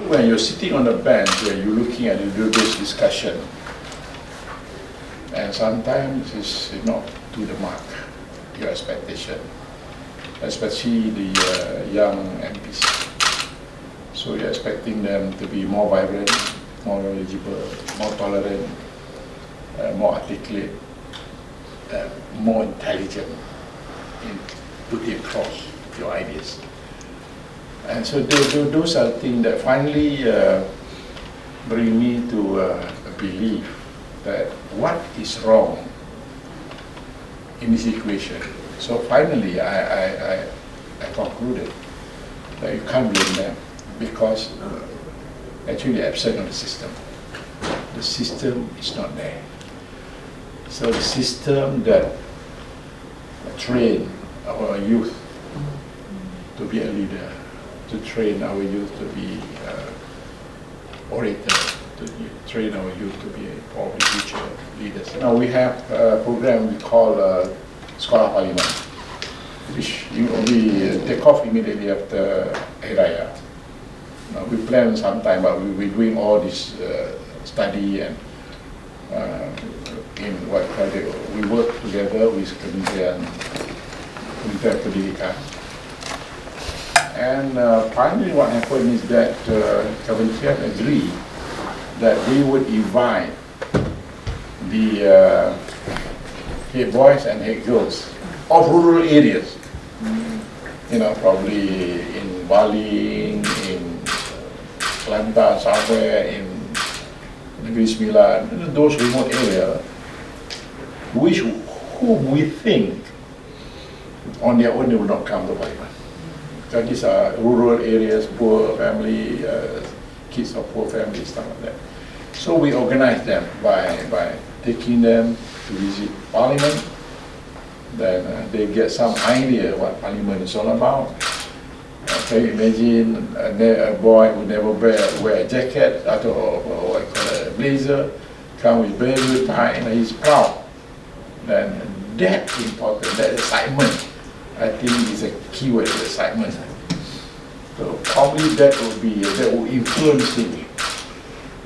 when you're sitting on the bench where you're looking at this discussion, and sometimes it's not to the mark, your expectation, especially the young MPs. So you're expecting them to be more vibrant, more knowledgeable, more tolerant, more articulate, more intelligent in putting across your ideas. And so those are things that finally bring me to believe that what is wrong in this equation. So finally I concluded that you can't blame them because actually they're absent of the system. The system is not there. So the system that train our youth to be a leader, to train our youth to be orators, to train our youth to be probably future leaders. Now we have a program we call Sekolah Parliament, which you only take off immediately after Hari Raya. Now we plan sometime, but we're doing all this study and in what we work together with Kementerian Pendidikan. And finally what happened is that Kementerian agreed that we would invite the head boys and head girls of rural areas, you know, probably in Bali, in Kelantan, somewhere in Negeri Sembilan, those remote areas, whom we think on their own they will not come to Parliament. Because these are rural areas, poor family, kids of poor families, stuff like that. So we organize them by taking them to visit Parliament. Then they get some idea what Parliament is all about. Can you imagine a boy who never wear a jacket or what I call a blazer, come with very tie, and he's proud. Then that important, that excitement, I think is a keyword, excitement. So probably that will influence him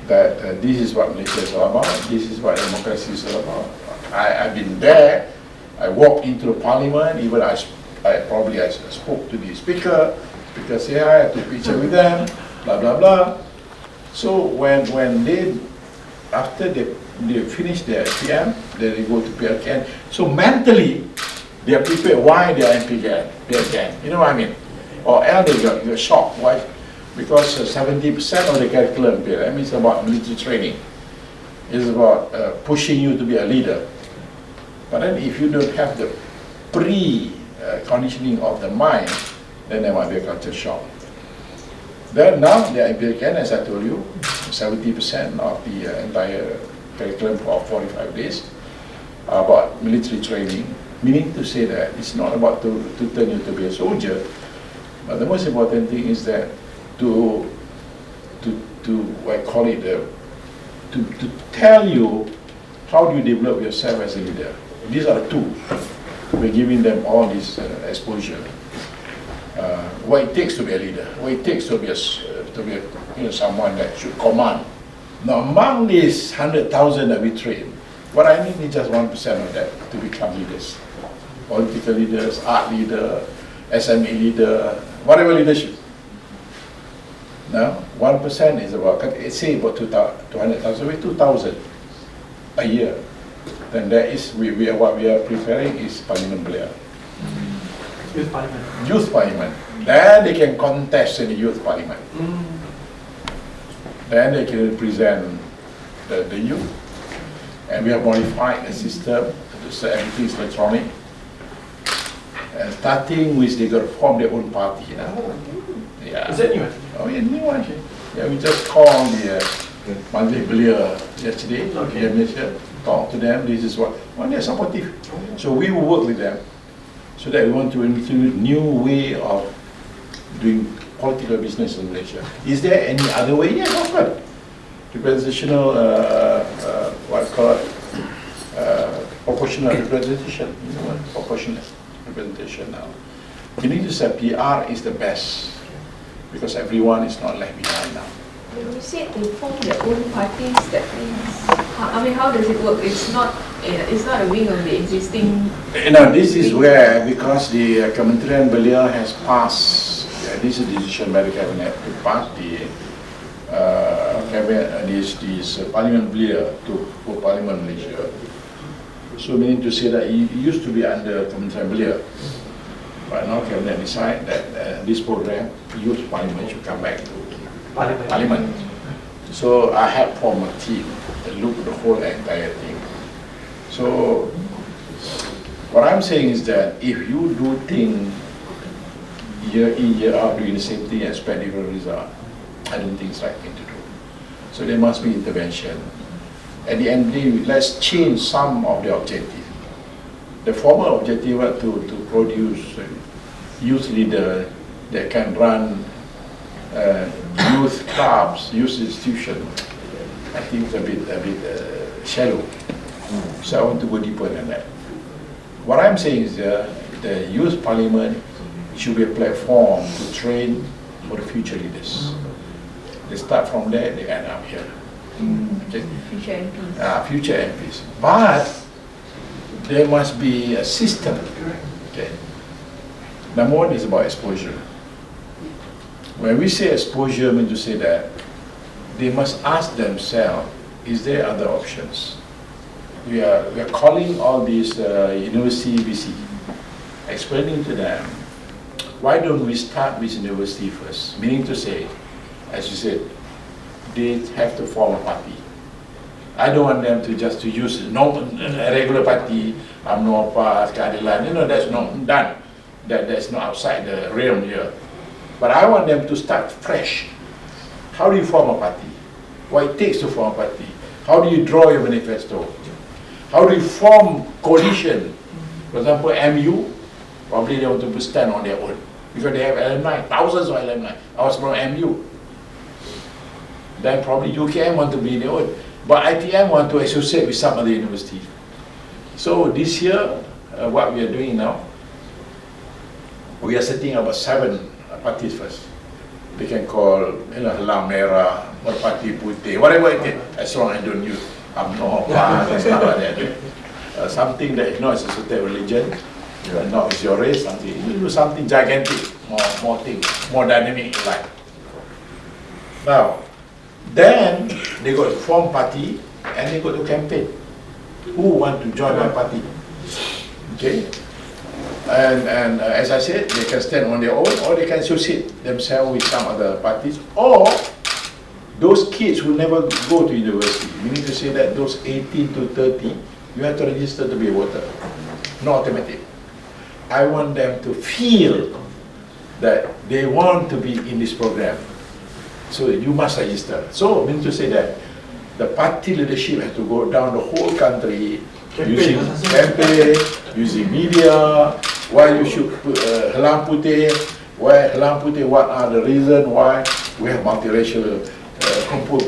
that this is what Malaysia is all about, this is what democracy is all about. I've been there, I walked into the Parliament, even I spoke to the speaker say hi, I took a picture with them, blah blah blah. So when they, after they finish their PM, then they go to PLKN. So mentally, they are prepared why they are in PLKN. You know what I mean? Or else they got shocked. Why? Because 70% of the curriculum PLM is about military training. It's about pushing you to be a leader. But then if you don't have the pre-conditioning of the mind, then there might be a culture shock. Then now they are in PLKN, as I told you, 70% of the entire curriculum for 45 days are about military training, meaning to say that it's not about to turn you to be a soldier, but the most important thing is that to I call it to tell you how do you develop yourself as a leader. These are the tools. We're giving them all this exposure. What it takes to be a leader, what it takes to be someone that should command. Now, among these 100,000 that we train, what I need is just 1% of that to become leaders. Political leaders, art leader, SME leader, whatever leadership. Now, 1% is about, say about 200,000, with 2,000 a year. Then there is, what we are preparing is Parliament Belia. Youth Parliament. Youth Parliament. Then they can contest in the Youth Parliament. Then they can represent the youth. And we have modified the system so everything is electronic. And starting with they got to form their own party now. Yeah. Is that new? Oh yeah, new one. Yeah, we just called the Monthly Belia yesterday. Okay. Malaysia, talk to them. This is what they are supportive. So we will work with them. So that we want to introduce new way of doing political business in Malaysia. Is there any other way? Yes, of course. Representational, what I call it, proportional representation. You know what? Proportional representation now. You need to say PR is the best because everyone is not left behind now. When you said they form their own parties, that means, I mean, how does it work? It's not a wing of the existing. No, this is where, because the Kementerian Belia has passed, this is a decision by the cabinet to pass the Parliament Belia for Parliament Malaysia. So meaning to say that it used to be under Kementerian Belia, but now cabinet decide that this program, youth parliament, should come back to Parliament. So I have formed a team that look at the whole entire thing. So what I'm saying is that if you do things year in, year out, doing the same thing and expect different result, I don't think it's the right thing to do. So there must be intervention. At the end of the day, let's change some of the objective. The former objective was to produce youth leader that can run youth clubs, youth institutions. I think it's a bit shallow. So I want to go deeper than that. What I'm saying is the youth parliament should be a platform to train for the future leaders. They start from there, they end up here. Okay. Future MPs. Future MPs. But there must be a system. Okay. Number one is about exposure. When we say exposure, I mean to say that they must ask themselves, is there other options? We are calling all these university VC, explaining to them, why don't we start with university first? Meaning to say, as you said, they have to form a party. I don't want them to just use a regular party, UMNO, keadilan, that's not done. That's not outside the realm here. But I want them to start fresh. How do you form a party? What it takes to form a party? How do you draw your manifesto? How do you form coalition? For example, MU, probably they want to stand on their own because they have alumni, thousands of alumni. I was from MU. Then probably UKM want to be their own. But ITM want to associate with some other university. So this year, what we are doing now, we are setting up 7 parties first. They can call Helang Merah, Merpati Putih, whatever it is, as long as I don't use UMNO, and stuff like that. Something that is not associated with religion, not with your race, something. You do something gigantic, more things, more dynamic in life. Now, then they got to form party and they go to campaign. Who want to join my party? Okay. And as I said, they can stand on their own, or they can associate themselves with some other parties, or those kids who never go to university. Meaning to say that those 18 to 30, you have to register to be a voter. No automatic. I want them to feel that they want to be in this program. So you must register. So meaning to say that the party leadership has to go down the whole country, using campaign, using media, why you should put Helang Putih, what are the reasons why we have multiracial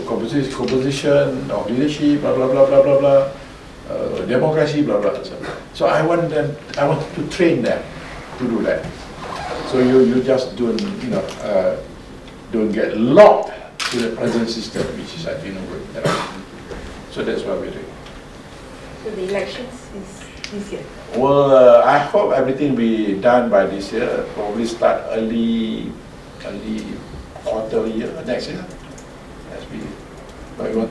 composition of leadership, blah blah blah blah blah blah, democracy, blah blah. So I want to train them to do that. So you just don't get locked to the present system, which is I think good. So that's what we're doing. So the elections is this year? Well, I hope everything be done by this year. Probably start early quarter year next year. But we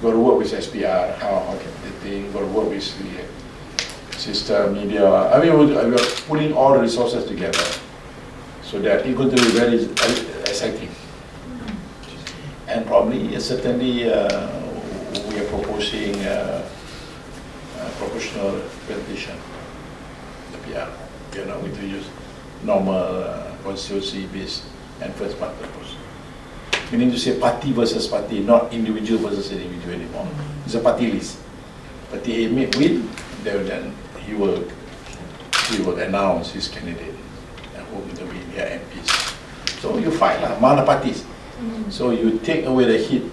got to work with SPR. How can the thing? Got to work with the system, media. I mean, we are pulling all the resources together so that it's going to be very exciting. And probably, certainly, we are proposing proportional representation. Yeah, we are not going to use normal constituency-based and first-part purpose. Meaning to say party versus party, not individual versus individual anymore. It's a party list. Party A may win, then he will announce his candidate and who will be their MPs. So you fight lah, mana parties. So you take away the hit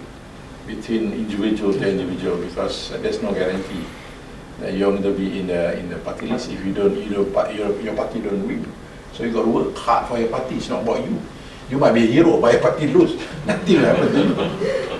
between individual to individual because there's no guarantee that you're going to be in the party list if your party don't win. So you got to work hard for your party. It's not about you. You might be a hero, but your party lose. Nothing will happen to you.